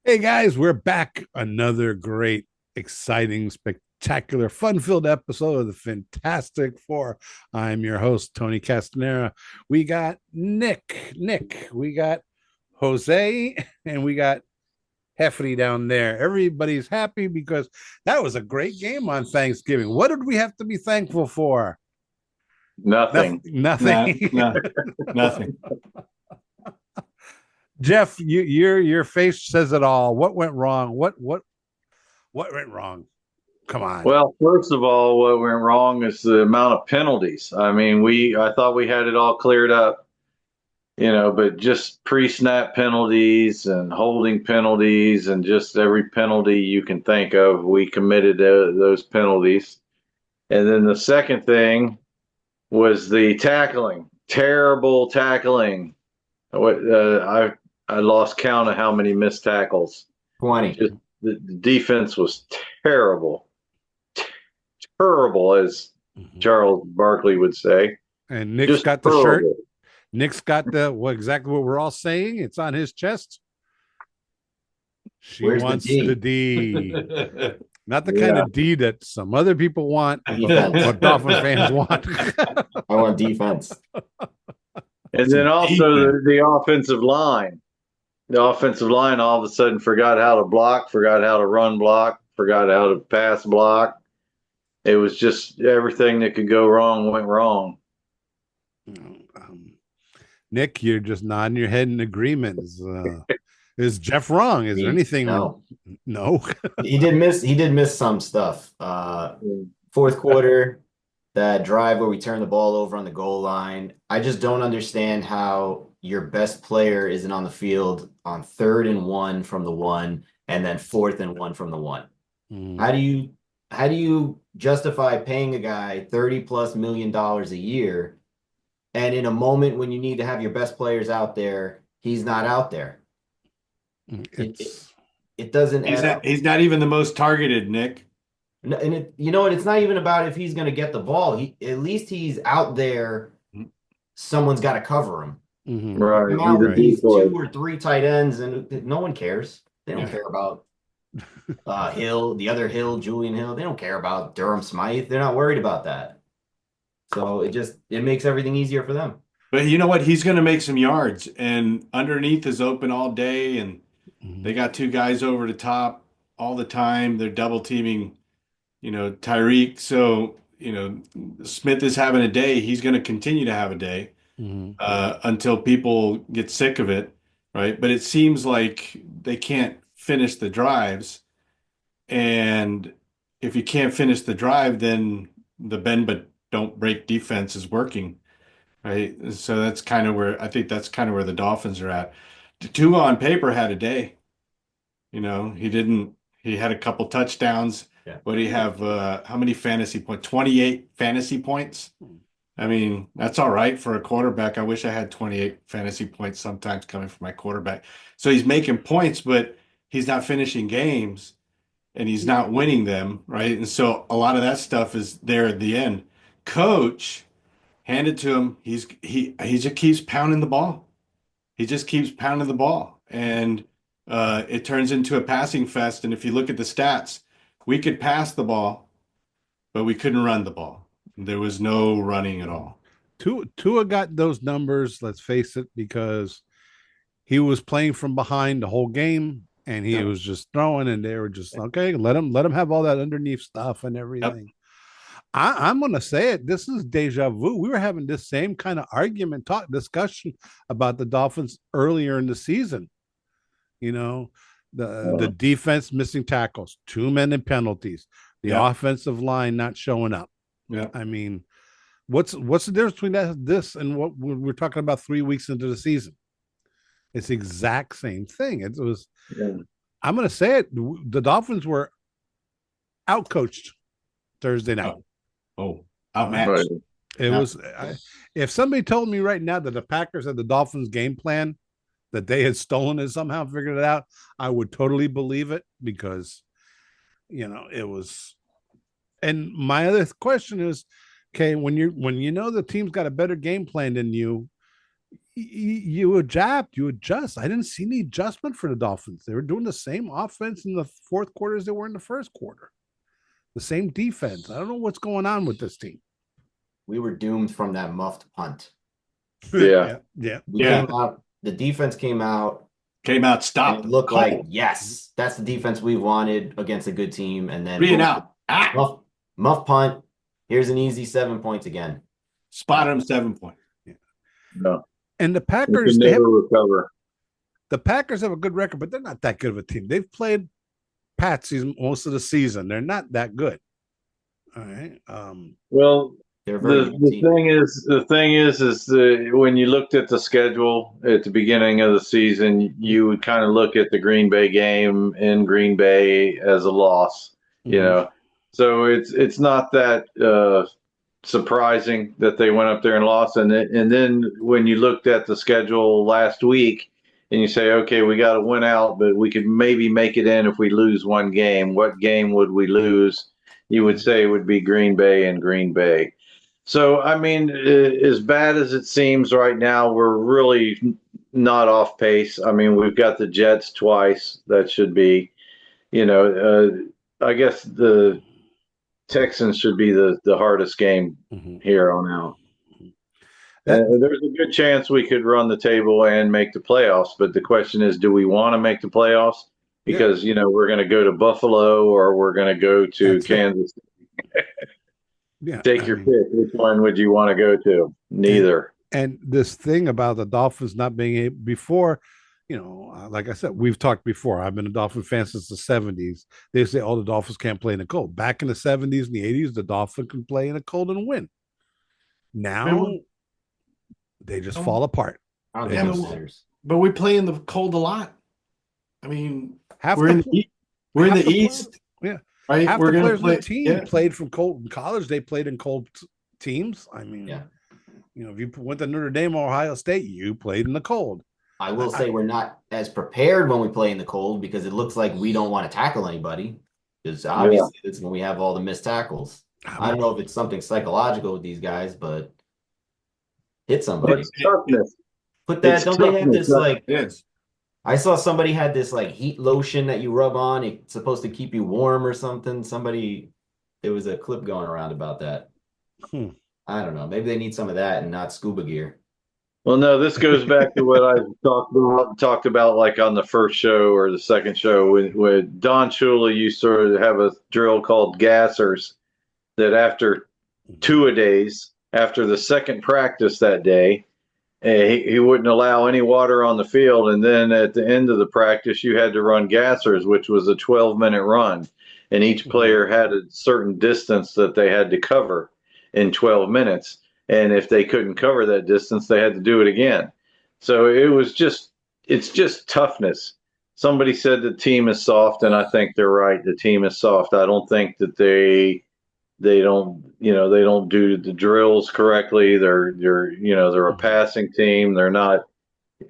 Hey guys, we're back. Another great, exciting, spectacular, fun-filled episode of the Fantastic Four. I'm your host, Tony Castanera. We got Nick, we got Jose, and we got Hefty down there. Everybody's happy because that was a great game on Thanksgiving. What did we have to be thankful for? Nothing. Nothing. Nothing. No, no, nothing. Jeff, your face says it all. What went wrong? What went wrong? Come on. Well, first of all, what went wrong is the amount of penalties. I thought we had it all cleared up, but just pre-snap penalties and holding penalties and just every penalty you can think of, we committed those penalties. And then the second thing was the tackling. Terrible tackling. I lost count of how many missed tackles. 20. Just the defense was terrible. Terrible, as Mhm. Charles Barkley would say. And Nick's Just got the shirt. terrible. Nick's got the exactly what we're all saying. It's on his chest. She Where's the wants the D? D. Not the kind Yeah. of D that some other people want, Defense. but Dolphin fans want. I want defense. And then also the offensive line. The offensive line all of a sudden forgot how to block, forgot how to run block, forgot how to pass block. It was just everything that could go wrong went wrong. um, Nick, you're just nodding your head in agreement. Is Jeff wrong? Is there anything? No, No. he did miss some stuff. Fourth quarter, that drive where we turned the ball over on the goal line. I just don't understand how your best player isn't on the field on 3rd and 1 from the 1, and then 4th and 1 from the 1. Mm. How do you justify paying a guy $30+ million a year, and in a moment when you need to have your best players out there, he's not out there? It, it, It's it doesn't He's add not, up. he's not even the most targeted, Nick. And it's not even about if he's going to get the ball. At least he's out there. Someone's got to cover him. mhm. Right. Come He's out a with these decoy. 2 or 3 tight ends, and no one cares. They don't Yeah. care about Hill, the other Hill, Julian Hill. They don't care about Durham Smythe. They're not worried about that. So it makes everything easier for them. But you know what? He's going to make some yards, and underneath is open all day, and they got two guys over the top all the time. They're double teaming, Tyreek. So, Smith is having a day. He's going to continue to have a day Mhm. until people get sick of it, right? But it seems like they can't finish the drives. And if you can't finish the drive, then the bend but don't break defense is working, right? So I think that's kind of where the Dolphins are at. Tua on paper had a day. He didn't, he had a couple touchdowns. Yeah. What do you have? How many fantasy points? 28 fantasy points. I mean, that's all right for a quarterback. I wish I had 28 fantasy points sometimes coming from my quarterback. So he's making points, but he's not finishing games and he's not winning them, right? And so a lot of that stuff is there at the end. Coach, hand it to him. He just keeps pounding the ball. He just keeps pounding the ball, and it turns into a passing fest. And if you look at the stats, we could pass the ball, but we couldn't run the ball. There was no running at all. Tua got those numbers, let's face it, because he was playing from behind the whole game and he Yep. was just throwing, and they were just okay, let him have all that underneath stuff and Yep. everything. I'm gonna say it. This is deja vu. We were having this same kind of argument, discussion about the Dolphins earlier in the season. You know, the defense missing tackles, too many penalties, the Yep. offensive line not showing up. Yep. I mean, what's the difference between this and what we're talking about 3 weeks into the season? It's the exact same thing. It was. Yeah. I'm going to say it. The Dolphins were outcoached Thursday night. Oh, Right. outmatched. It was. If somebody told me right now that the Packers had the Dolphins game plan, that they had stolen it somehow, figured it out, I would totally believe it because, it was. And my other question is, okay, when you know the team's got a better game plan than you, You adapt, you adjust. I didn't see any adjustment for the Dolphins. They were doing the same offense in the fourth quarter as they were in the first quarter. The same defense. I don't know what's going on with this team. We were doomed from that muffed punt. Yeah. Yeah. We came out, the defense came out, stopped. it looked like, yes, that's the defense we wanted against a good team. And then Being out. Muff punt. Here's an easy 7 points again. Spot him 7 points. Yeah. No. And the Packers, recover. The Packers have a good record, but they're not that good of a team. They've played patsies most of the season. They're not that good. All right. Well, they're very the thing is when you looked at the schedule at the beginning of the season, you would kind of look at the Green Bay game in Green Bay as a loss, you know. So it's not that surprising that they went up there and lost. And then when you looked at the schedule last week and you say, okay, we got to win out, but we could maybe make it in if we lose one game. What game would we lose? You would say it would be Green Bay and Green Bay. So, I mean, as bad as it seems right now, we're really not off pace. I mean, we've got the Jets twice. That should be, I guess the Texans should be the hardest game here on out. There's a good chance we could run the table and make the playoffs. But the question is, do we want to make the playoffs? Because, we're going to go to Buffalo or we're going to go to Kansas. Take your pick. Which one would you want to go to? Neither. And this thing about the Dolphins not being able before, like I said, we've talked before. I've been a Dolphin fan since the 70s. They say, the Dolphins can't play in the cold. Back in the 70s and the 80s, the Dolphins can play in the cold and win. Now, they just fall apart. But we play in the cold a lot. I mean, we're in the East. Yeah. Right? Half the players on the team played from cold in college. They played in cold teams. I mean, if you went to Notre Dame or Ohio State, you played in the cold. I will say we're not as prepared when we play in the cold because it looks like we don't want to tackle anybody. Because obviously it's when we have all the missed tackles. I don't know if it's something psychological with these guys, but hit somebody. Put that. Don't they have this like? Yes. I saw somebody had this like heat lotion that you rub on. It's supposed to keep you warm or something. There was a clip going around about that. I don't know. Maybe they need some of that and not scuba gear. Well, no, this goes back to what I talked about like on the first show or the second show when Don Shula used to have a drill called gassers that after 2-a-days, after the second practice that day, he wouldn't allow any water on the field. And then at the end of the practice, you had to run gassers, which was a 12-minute run. And each player had a certain distance that they had to cover in 12 minutes. And if they couldn't cover that distance, they had to do it again. So it's just toughness. Somebody said the team is soft, and I think they're right. The team is soft. I don't think that they don't do the drills correctly. They're a passing team. They're not.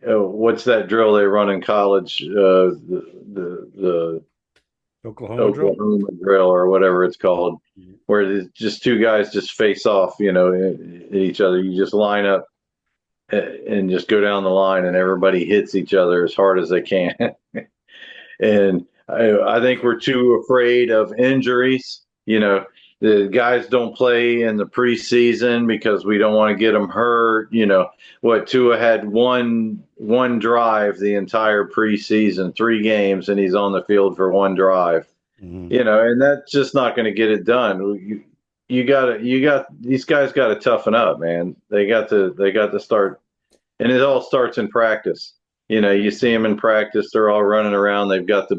What's that drill they run in college? The Oklahoma drill or whatever it's called, where it's just two guys just face off, at each other. You just line up and just go down the line, and everybody hits each other as hard as they can. And I think we're too afraid of injuries. The guys don't play in the preseason because we don't want to get them hurt. Tua had one drive the entire preseason, 3 games, and he's on the field for 1 drive. And that's just not going to get it done. These guys got to toughen up, man. They got to start, and it all starts in practice. You see them in practice; they're all running around. They've got the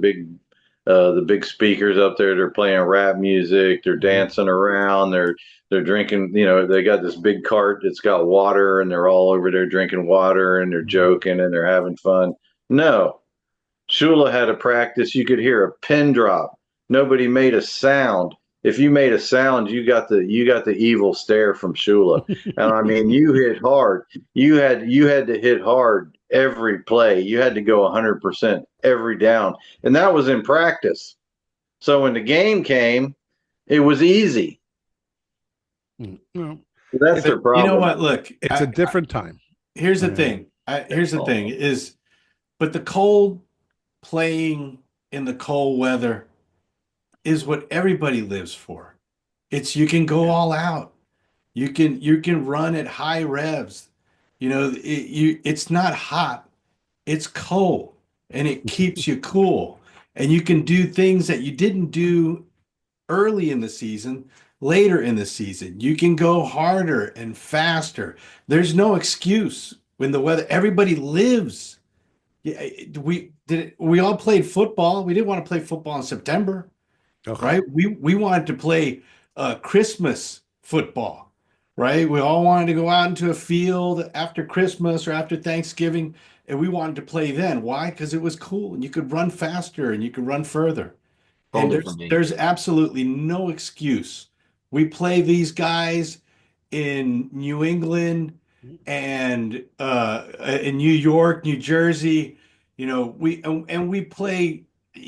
big speakers up there. They're playing rap music. They're dancing around. They're drinking. They got this big cart that's got water, and they're all over there drinking water, and they're joking and they're having fun. No, Shula had a practice. You could hear a pin drop. Nobody made a sound. If you made a sound, you got the evil stare from Shula. And I mean, you hit hard. You had to hit hard every play. You had to go 100% every down. And that was in practice. So when the game came, it was easy. No. That's their problem. You know what? Look, it's a different time. here's the Okay. thing. Here's the thing is, but the cold playing in the cold weather is what everybody lives for. It's you can go all out. You can run at high revs. It's not hot. It's cold and it keeps you cool. And you can do things that you didn't do early in the season, later in the season. You can go harder and faster. There's no excuse when the weather, everybody lives. Yeah, we all played football. We didn't want to play football in September, Okay. right? We wanted to play Christmas football, right? We all wanted to go out into a field after Christmas or after Thanksgiving, and we wanted to play then. Why? Because it was cool and you could run faster and you could run further. And Colder for there's me. there's absolutely no excuse. We play these guys in New England and in New York, New Jersey. And we play,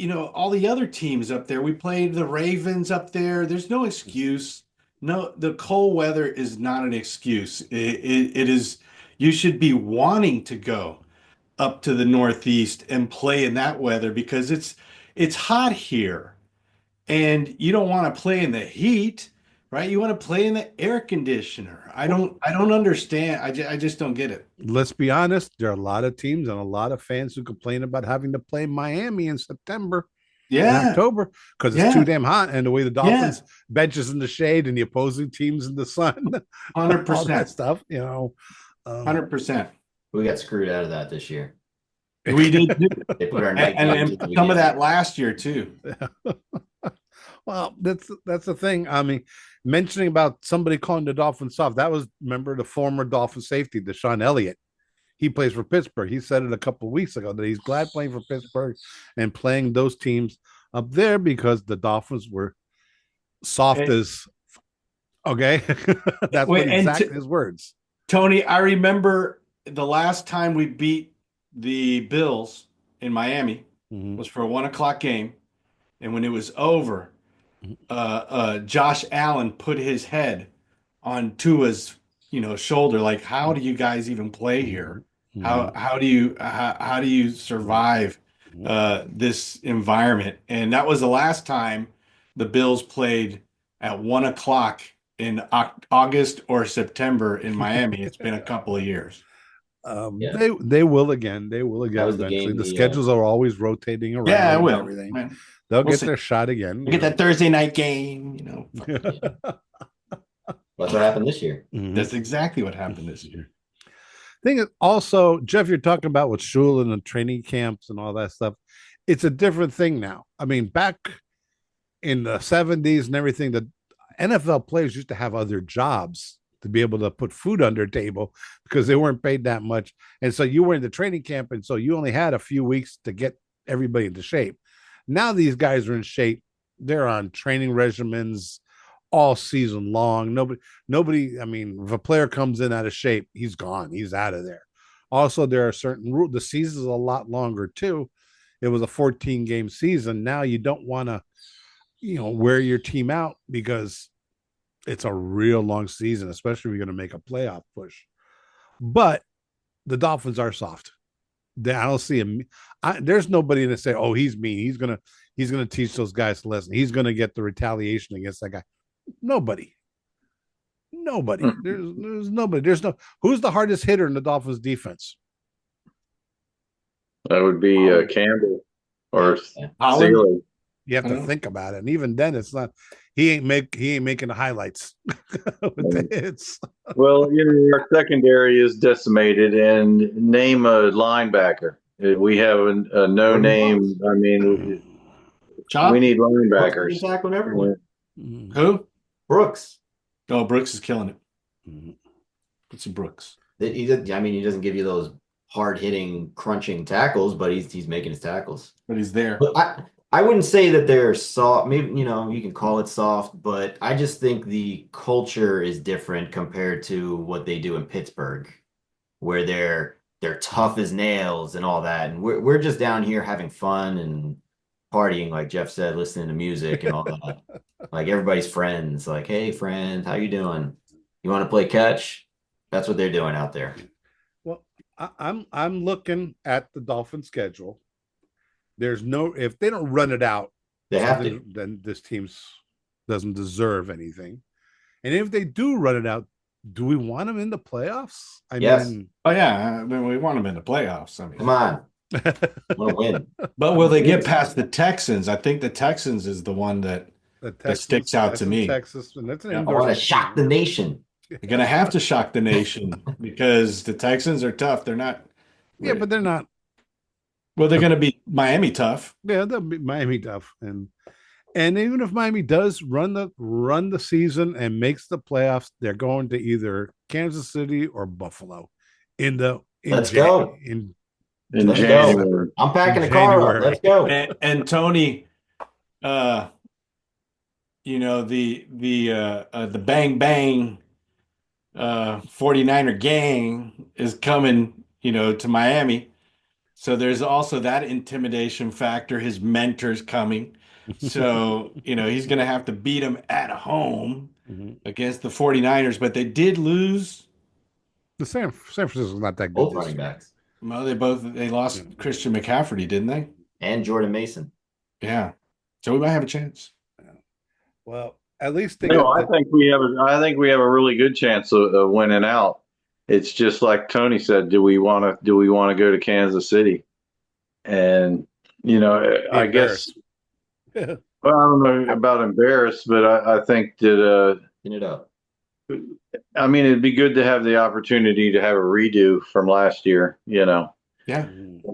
all the other teams up there. We played the Ravens up there. There's no excuse. No, the cold weather is not an excuse. It is, you should be wanting to go up to the Northeast and play in that weather because it's hot here and you don't want to play in the heat, right? You want to play in the air conditioner. I don't understand. I just don't get it. Let's be honest, there are a lot of teams and a lot of fans who complain about having to play Miami in September and Yeah, October because it's too yeah, damn hot. And the way the yeah, Dolphins benches in the shade and the opposing teams in the sun, all that 100%, stuff, you know. Um, 100%. We got screwed out of that this year. We did too. They put our And, night and, games and at the some of beginning. that last year too. well, that's the thing. I mean, mentioning about somebody calling the Dolphins soft, that was, remember, the former Dolphin safety, Deshaun Elliott. He plays for Pittsburgh. He said it a couple of weeks ago that he's glad playing for Pittsburgh and playing those teams up there because the Dolphins were soft And, as okay. That's what wait, exactly his words. Tony, I remember the last time we beat the Bills in Miami Mm-hmm. was for a 1 o'clock game. And when it was over, Josh Allen put his head on Tua's, shoulder. Like, how do you guys even play here? Mm-hmm. How do you survive this environment? And that was the last time the Bills played at 1 o'clock in August or September in Miami. It's been a couple of years. Yeah, They will again. They will that again was the eventually. game. The The schedules are always rotating Yeah, I around and will. everything. Man, They'll we'll get see. their shot again. We get that Thursday night game. yeah, that's what happened this year. Mhm. That's exactly what happened this year. Thing is also, Jeff, you're talking about with Shul and the training camps and all that stuff. It's a different thing now. I mean, back in the 70s and everything, the NFL players used to have other jobs to be able to put food on their table because they weren't paid that much. And so you were in the training camp, and so you only had a few weeks to get everybody into shape. Now these guys are in shape. They're on training regimens all season long. Nobody. I mean, if a player comes in out of shape, he's gone. He's out of there. Also, there are certain rules. The season's a lot longer too. It was a 14 game season. Now you don't want to, wear your team out because it's a real long season, especially if you're going to make a playoff push. But the Dolphins are soft. I don't see him. There's nobody to say, "Oh, he's mean. He's gonna teach those guys a lesson. He's gonna get the retaliation against that guy." Nobody. Nobody. There's nobody. There's no. Who's the hardest hitter in the Dolphins defense? That would be Campbell or Yeah. Holland? Sealy. You have to think about it, and even then, it's not. He ain't making the highlights with the hits. Well, our secondary is decimated, and name a linebacker. We have a no name. I mean, we need Brooks been linebackers. tackling everyone. Who? Brooks. Oh, Brooks is killing it. It's Brooks. He doesn't give you those hard hitting, crunching tackles, but he's making his tackles. But he's there. But I wouldn't say that they're soft. Maybe, you can call it soft, but I just think the culture is different compared to what they do in Pittsburgh, where they're tough as nails and all that. And we're just down here having fun and partying, like Jeff said, listening to music and all that. Like everybody's friends, like, hey friend, how you doing? You want to play catch? That's what they're doing out there. Well, I'm looking at the Dolphins schedule. There's no if they don't run it out, They have to. then this team's doesn't deserve anything. And if they do run it out, do we want them in the playoffs? I Yes. mean, Oh yeah, I mean, we want them in the playoffs. I mean, Come on. Want to win. but will they get past the Texans? I think the Texans is the one that sticks out to me. Texas, and that's an Yeah. I indoor want to shock the nation. You're gonna have to shock the nation because the Texans are tough. They're not. Yeah, but they're not. Well, they're gonna be Miami tough. Yeah, they'll be Miami tough, and even if Miami does run the season and makes the playoffs, they're going to either Kansas City or Buffalo in Let's go. in Let's January. go. I'm packing In a car up. January. Let's go. And Tony, you know the bang bang 49er gang is coming, you know, to Miami. So there's also that intimidation factor. His mentor's coming. So, you know, he's going to have to beat him at home against the 49ers, but they did lose. The San Francisco's not that good. Both running backs. Well, they lost Christian McCaffrey, didn't they? And Jordan Mason. Yeah. So we might have a chance. Well, at least I think we have a really good chance of winning out. It's just like Tony said, do we want to go to Kansas City? And you know, I guess well, I don't know about embarrassed, but I think that Clean it up. I mean, it'd be good to have the opportunity to have a redo from last year, you know. Yeah,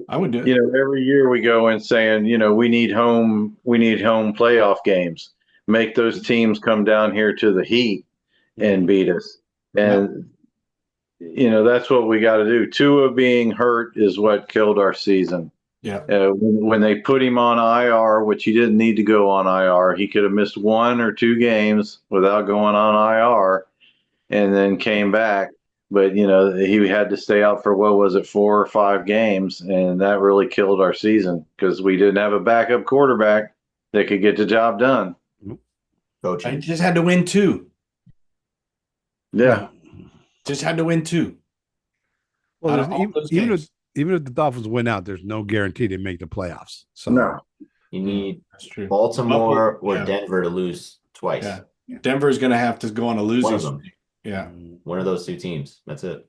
I would do it. You know, every year we go in saying, you know, we need home playoff games. Make those teams come down here to the heat and beat us. And you know, that's what we got to do. Tua being hurt is what killed our season. Yeah. When they put him on IR, which he didn't need to go on IR, he could have missed 1 or 2 games without going on IR and then came back. But, you know, he had to stay out for, what was it, 4 or 5 games. And that really killed our season because we didn't have a backup quarterback that could get the job done. Coaching. I just had to win 2. Yeah. Just had to win 2. Well, even if the Dolphins win out, there's no guarantee they make the playoffs. So No. You need That's true. Baltimore or Denver to lose twice. Yeah. Denver's going to have to go on a losing One of them. streak. Yeah. One of those 2 teams. That's it.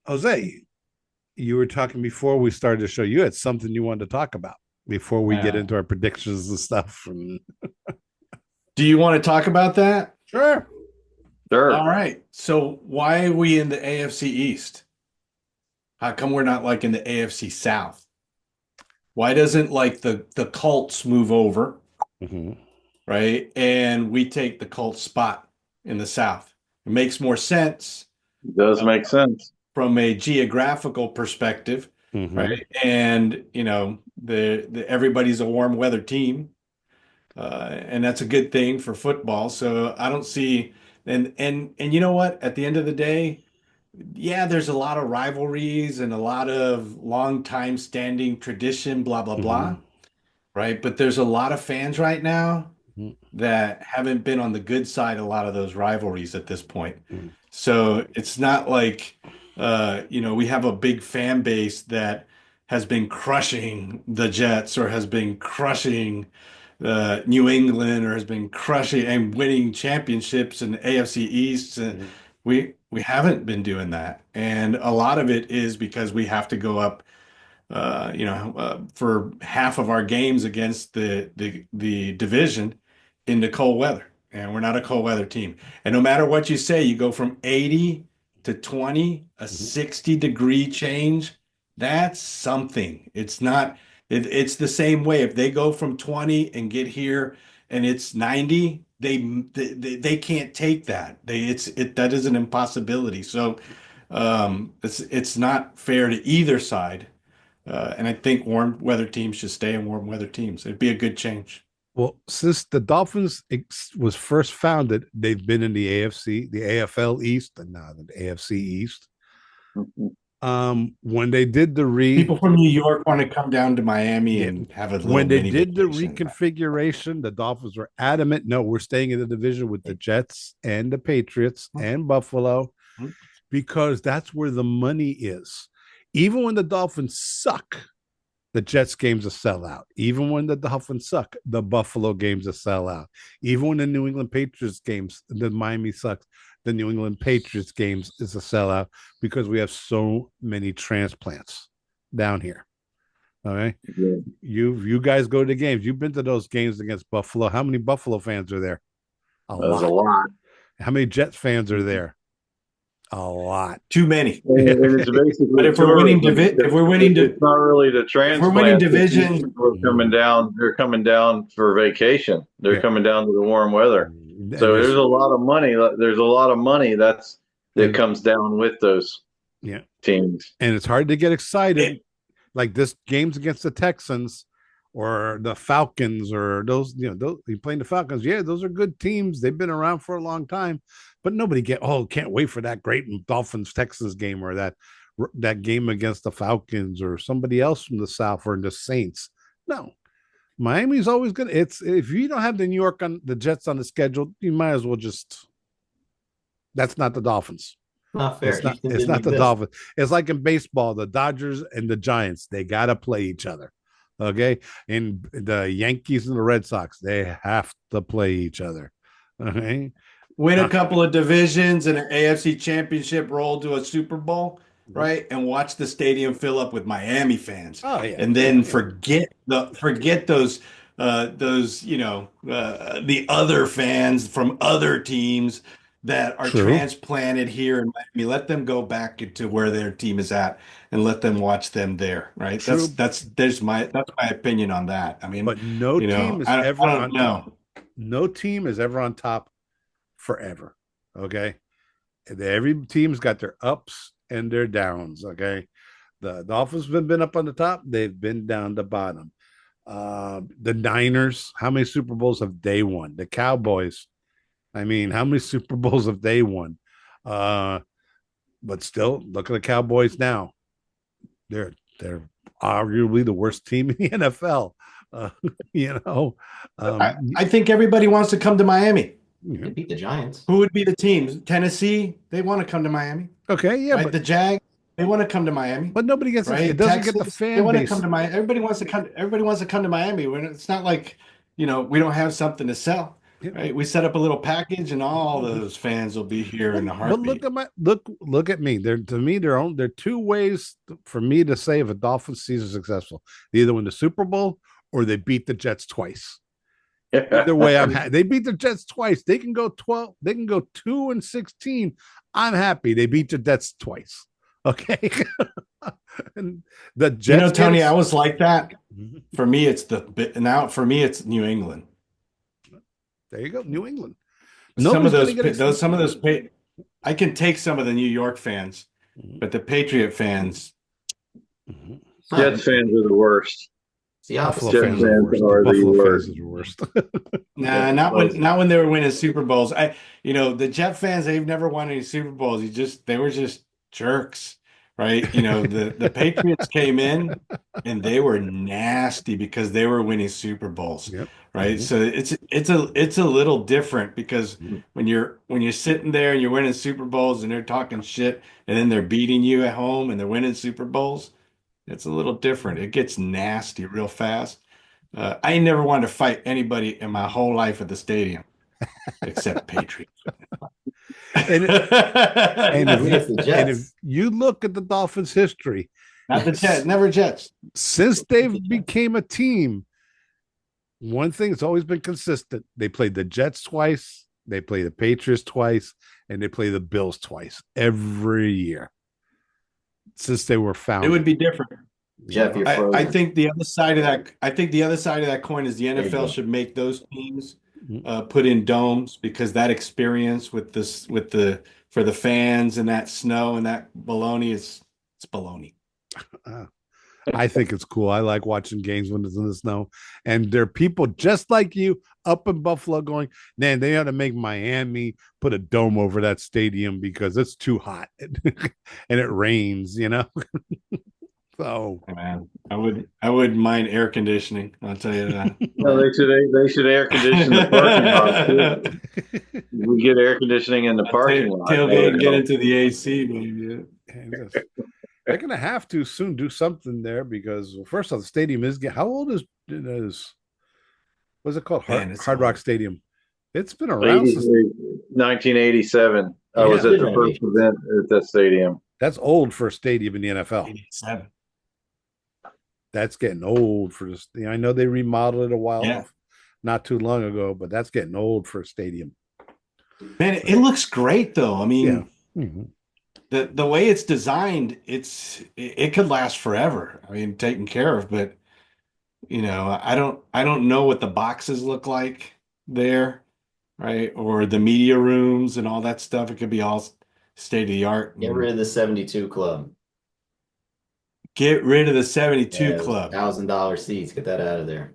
Jose, you were talking before we started the show. You had something you wanted to talk about before we get into our predictions and stuff. Do you want to talk about that? Sure. Sure. All right. So why are we in the AFC East? How come we're not like in the AFC South? Why doesn't like the Colts move over, right? And we take the Colts spot in the South. It makes more sense. It does make sense. From a geographical perspective, right? And you know, everybody's a warm weather team, and that's a good thing for football. So I don't see, and you know what? At the end of the day, yeah, there's a lot of rivalries and a lot of long time standing tradition, blah blah blah, right? But there's a lot of fans right now that haven't been on the good side of a lot of those rivalries at this point. So it's not like you know, we have a big fan base that has been crushing the Jets or has been crushing New England or has been crushing and winning championships in the AFC East. And we haven't been doing that. And a lot of it is because we have to go up, you know, for half of our games against the division in the cold weather. And we're not a cold weather team. And no matter what you say, you go from 80 to 20, a 60-degree change. That's something. It's not, it's the same way. If they go from 20 and get here and it's 90, they can't take that. That is an impossibility. So it's not fair to either side. And I think warm weather teams should stay in warm weather teams. It'd be a good change. Well, since the Dolphins was first founded, they've been in the AFC, the AFL East, and now the AFC East. When they did the people from New York want to come down to Miami and have a little when they did the vacation. reconfiguration, the Dolphins were adamant, no, we're staying in the division with the Jets and the Patriots and Buffalo. because that's where the money is. Even when the Dolphins suck, the Jets game's a sellout. Even when the Dolphins suck, the Buffalo game's a sellout. Even when the New England Patriots games, the Miami sucks, the New England Patriots games is a sellout because we have so many transplants down here. All right. Yeah. You guys go to the games. You've been to those games against Buffalo. How many Buffalo fans are there? There's a lot. How many Jets fans are there? A lot. Too many. And it's basically, but if we're winning it's not really the transplant. If we're winning division, people are coming down. They're coming down for vacation. They're coming down to the warm weather. So there's a lot of money. There's a lot of money that comes down with those teams. And it's hard to get excited. Like this games against the Texans or the Falcons or those, you playing the Falcons. Yeah, those are good teams. They've been around for a long time, but nobody can't wait for that great Dolphins Texans game or that game against the Falcons or somebody else from the South or the Saints. No, Miami's always good. If you don't have the New York on the Jets on the schedule, you might as well that's not the Dolphins. Not fair. It's not the Dolphins. It's like in baseball, the Dodgers and the Giants, they got to play each other. Okay. And the Yankees and the Red Sox, they have to play each other. Okay. Win a couple of divisions and an AFC championship, roll to a Super Bowl, right? And watch the stadium fill up with Miami fans. Oh, yeah. And then forget those the other fans from other teams that are transplanted here in Miami. Let them go back to where their team is at and let them watch them there, right? True. That's my opinion on that. I mean, but no team is ever on top. No team is ever on top forever. Okay. Every team's got their ups and their downs. Okay. The Dolphins have been up on the top, they've been down the bottom. The Niners, how many Super Bowls have they won? The Cowboys, I mean, how many Super Bowls have they won? But still, look at the Cowboys now. They're arguably the worst team in the NFL. I think everybody wants to come to Miami. They beat the Giants. Who would be the teams? Tennessee, they want to come to Miami. Okay, yeah, right? But the Jags, they want to come to Miami. But nobody gets it. It doesn't Texas, get the fan they want base. To come to Miami. Everybody wants to come to Miami. It's not like we don't have something to sell. Right? We set up a little package, and all those fans will be here in a heartbeat. But look at me. There are two ways for me to say if a Dolphins season is successful: they either win the Super Bowl or they beat the Jets twice. Either way, they beat the Jets twice. They can go 12. They can go 2-16. I'm happy. They beat the Jets twice. Okay. And the Jets. Tony, I was like that. For me, it's New England. There you go, New England. Some of those. I can take some of the New York fans, but the Patriot fans. Jets fans are the worst. Buffalo fans are the worst. Nah, not when they were winning Super Bowls. The Jet fans, they've never won any Super Bowls. They were just jerks, right? The Patriots came in and they were nasty because they were winning Super Bowls. Yep. Right. Mm-hmm. So it's a little different because when you're sitting there and you're winning Super Bowls and they're talking shit and then they're beating you at home and they're winning Super Bowls, it's a little different. It gets nasty real fast. I never wanted to fight anybody in my whole life at the stadium except Patriots. And if you look at the Dolphins' history, not the Jets, never Jets. Since they've became a team, one thing that's always been consistent: they played the Jets twice, they play the Patriots twice, and they play the Bills twice every year since they were founded. It would be different. Jeff, you're frozen. I think the other side of that. I think the other side of that coin is the NFL should make those teams put in domes because that experience for the fans and that snow and that baloney it's baloney. I think it's cool. I like watching games when it's in the snow, and there are people just like you up in Buffalo going, man, they ought to make Miami put a dome over that stadium because it's too hot and it rains, So Man, I wouldn't mind air conditioning. I'll tell you that. No, they should air condition the parking lot too. We get air conditioning in the parking lot. Tailgate and get into the AC, maybe. and just, they're going to have to soon do something there because, well, first off, the stadium is how old is what's it called? Man, it's Hard Rock old. Stadium. It's been around since 1987. I was Yeah. at the first event at that stadium. that's old for a stadium in the NFL. 87. That's getting old for this. I know they remodeled it a while, Yeah. not too long ago, but that's getting old for a stadium. Man, it looks great though. I mean, Yeah. Mm-hmm. the way it's designed, it could last forever. I mean, taken care of, but I don't know what the boxes look like there, right? Or the media rooms and all that stuff. It could be all state of the art. Get rid of the 72 club. Get rid of the 72 Yeah, club. $1,000 seats. Get that out of there.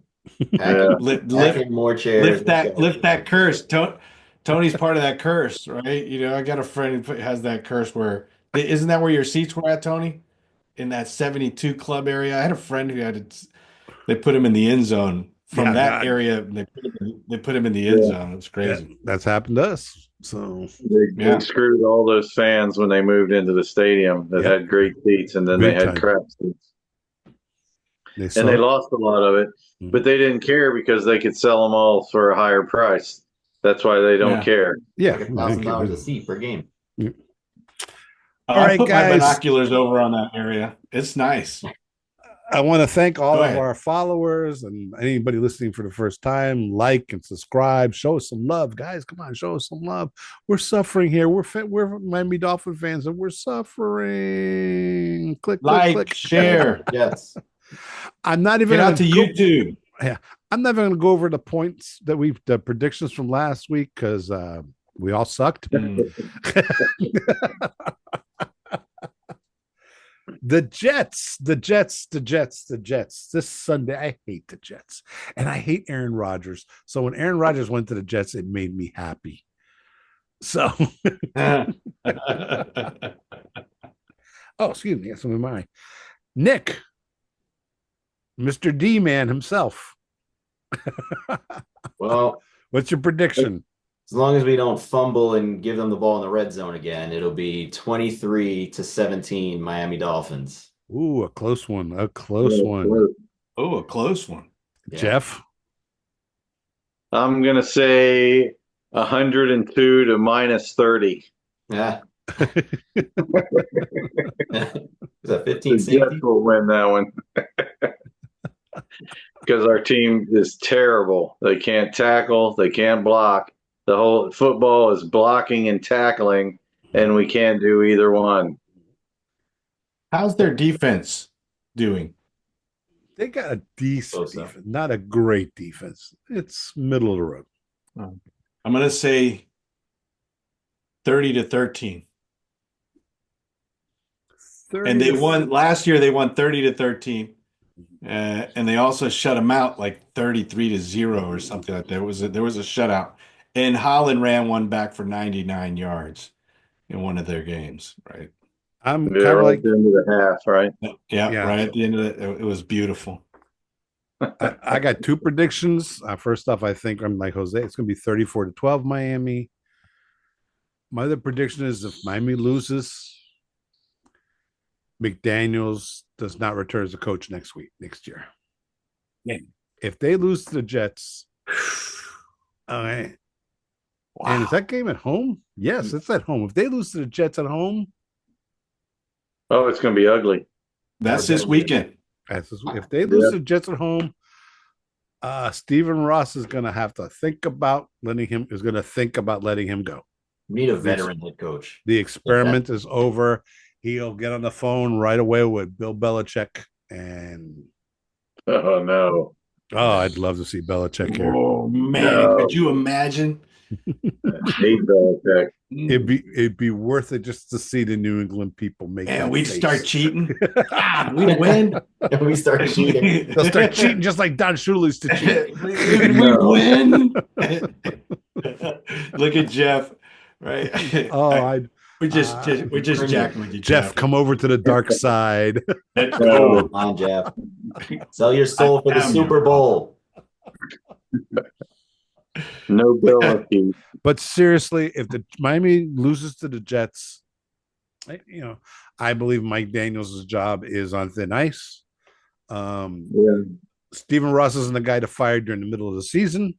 Yeah. Pack in more chairs. Lift that curse. Tony's part of that curse, right? I got a friend who has that curse where isn't that where your seats were at, Tony? In that 72 club area. I had a friend who they put him in the end zone from that area. They put him in the end zone. It's crazy. Yeah, that's happened to us. So They screwed all those fans when they moved into the stadium that had great seats, and then Big they had time. crap seats. they And they lost a lot of it, Mhm. but they didn't care because they could sell them all for a higher price. That's why they don't care. Yeah, Like $1,000 a seat per game. All right, I put guys. my binoculars over on that area. It's nice. I want to thank all Go of ahead. our followers and anybody listening for the first time. Like and subscribe. Show us some love, guys. Come on, show us some love. We're suffering here. We're Miami Dolphin fans, and we're suffering. Click, click. Share. Yes. I'm not even Get out to YouTube. I'm never going to go over the points that the predictions from last week because we all sucked. The Jets. This Sunday, I hate the Jets, and I hate Aaron Rodgers. So when Aaron Rodgers went to the Jets, it made me happy. So, excuse me, that's one of mine. Nick, Mr. D Man himself. Well, what's your prediction? as long as we don't fumble and give them the ball in the red zone again, it'll be 23-17 Miami Dolphins. Ooh, a close one. A close one. Oh, a close one. Yeah. Jeff? I'm going to say 102 to -30. Yeah. Is that 15 The Jets will win that one. Because our team is terrible. They can't tackle. They can't block. The whole football is blocking and tackling, and we can't do either one. How's their defense doing? They got a decent defense, not a great defense. It's middle of the road. I'm going to say 30-13. And they won last year. They won 30-13, and they also shut them out like 33-0 or something like that. There was a shutout, and Holland ran one back for 99 yards in one of their games. Right. I'm kind of like the end of the half, right? Yeah, right at the end of it. It was beautiful. I got two predictions. First off, I think I'm like Jose. It's going to be 34-12 Miami. My other prediction is if Miami loses, McDaniels does not return as a coach next year. Yeah. If they lose to the Jets, all right. Wow. And is that game at home? Yes, it's at home. If they lose to the Jets at home, it's going to be ugly. That's this weekend. If they lose to the Jets at home, Stephen Ross is going to have to think about letting him go. Need a veteran head coach. The experiment is over. He'll get on the phone right away with Bill Belichick and oh no. Oh, I'd love to see Belichick here. Oh man, could you imagine? I hate Belichick. It'd be worth it just to see the New England people make. And we'd start cheating. We win. We start cheating. They'll start cheating just like Don Shula used to cheat. We win. Look at Jeff. Right. We're just jacking with you, Jeff. Come over to the dark side. Let's Come go. on, Jeff. Sell your soul for the Super Bowl. No ability. But seriously, if the Miami loses to the Jets, I believe Mike Daniels' job is on thin ice. Stephen Ross isn't the guy to fire during the middle of the season.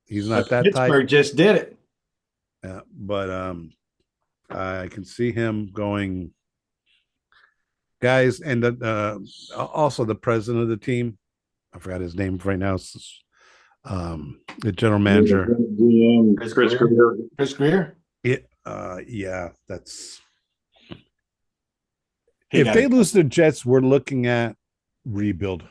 He's not that Pittsburgh type. just did it. But I can see him going, guys, and also the president of the team. I forgot his name right now. The general manager, Chris Greer. Chris Greer. Yeah, that's. If they lose the Jets, we're looking at rebuild.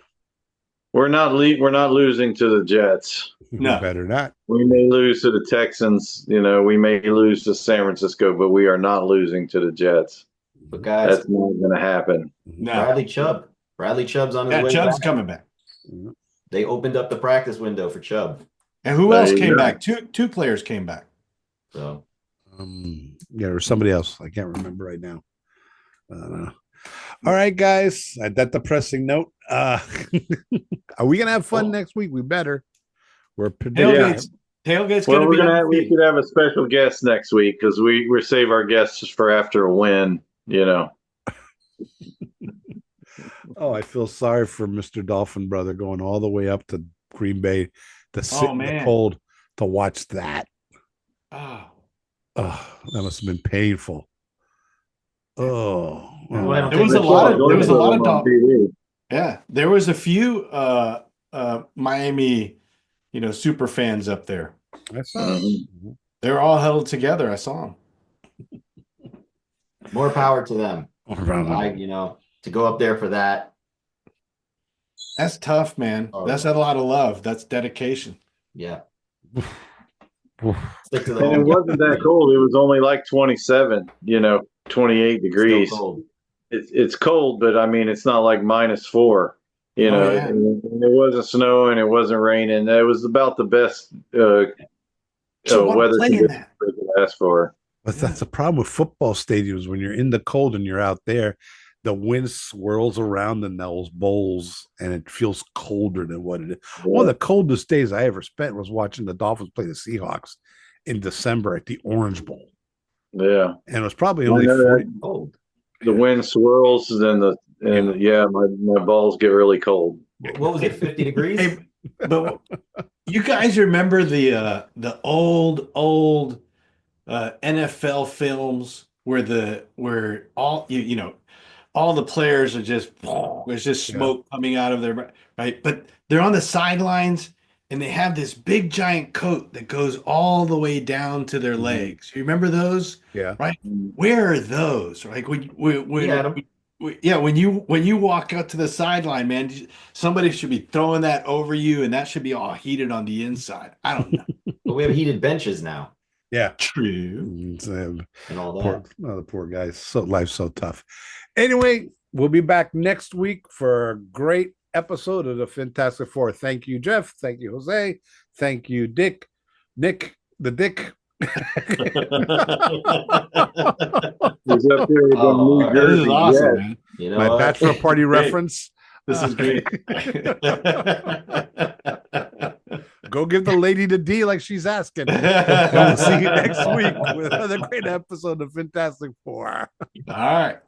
We're not losing to the Jets. No, better not. We may lose to the Texans. We may lose to San Francisco, but we are not losing to the Jets. But guys, that's not going to happen. No. Bradley Chubb's on his way. Chubb's coming back. They opened up the practice window for Chubb. And who else came back? Two players came back. So, there was somebody else. I can't remember right now. All right, guys. At that depressing note, are we gonna have fun next week? We better. We're tailgates. Well, we should have a special guest next week because we save our guests for after a win. Oh, I feel sorry for Mr. Dolphin brother going all the way up to Green Bay to sit in the cold to watch that. Oh, that must have been painful. Oh, there was a lot of Dolphins. Yeah, there was a few Miami, super fans up there. I saw them. They were all huddled together. I saw them. More power to them. To go up there for that. That's tough, man. That's a lot of love. That's dedication. Yeah. Stick to and it wasn't that cold. It was only like 27, 28 degrees. Cold. It's cold, but I mean, it's not like -4. And it wasn't snowing, it wasn't raining. It was about the best weather conditions we could ask for. But that's the problem with football stadiums. When you're in the cold and you're out there, the wind swirls around in those bowls and it feels colder than what it is. Yeah. One of the coldest days I ever spent was watching the Dolphins play the Seahawks in December at the Orange Bowl. Yeah. And it was probably only 40 cold. The wind swirls and my balls get really cold. What was it, 50 degrees? Hey, but you guys remember the old NFL films where all all the players are there's just smoke coming out of their right, but they're on the sidelines and they have this big giant coat that goes all the way down to their legs. You remember those? Yeah. Right. Where are those? Like when you walk out to the sideline, man, somebody should be throwing that over you, and that should be all heated on the inside. I don't know. But we have heated benches now. Yeah, true. And all that. The poor guys. Life's so tough. Anyway, we'll be back next week for a great episode of the Fintastic Four. Thank you, Jeff. Thank you, Jose. Thank you, Nick, the Dick. He's up there with New Jersey. This is awesome, man. My bachelor party reference. This is great. Go give the lady the D like she's asking. We'll see you next week with another great episode of Fintastic Four. All right.